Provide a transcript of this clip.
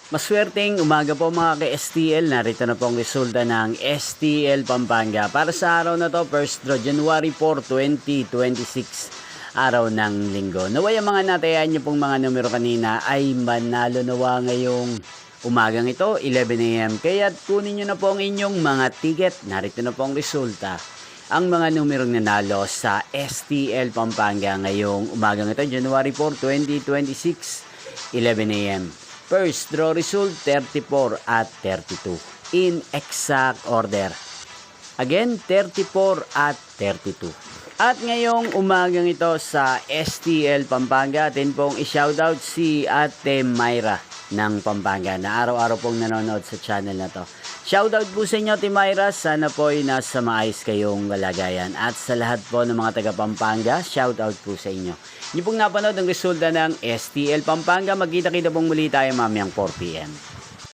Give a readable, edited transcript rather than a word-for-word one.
Maswerteng umaga po mga ka-STL. Narito na po ang resulta ng STL Pampanga. Para sa araw na to, first draw, January 4, 2026. Araw ng linggo. Naway ang mga natayaan nyo pong mga numero kanina ay manalo nawa ngayong umagang ito, 11 AM. Kaya kunin nyo na po ang inyong mga ticket. Narito na po ang resulta. Ang mga numerong nanalo sa STL Pampanga ngayong umagang ito, January 4, 2026, 11 AM. First draw result 34 at 32 in exact order. Again, 34 at 32. At ngayong umagang ito sa STL Pampanga, atin pong i-shoutout si Ate Myra ng Pampanga na araw-araw pong nanonood sa channel na to. Shoutout po sa inyo, Ate Myra. Sana po ay nasa maayos kayong kalagayan. At sa lahat po ng mga taga Pampanga, shoutout po sa inyo. Hindi pong napanood ang resulta ng STL Pampanga. Magkita-kita pong muli tayo mamayang 4 PM.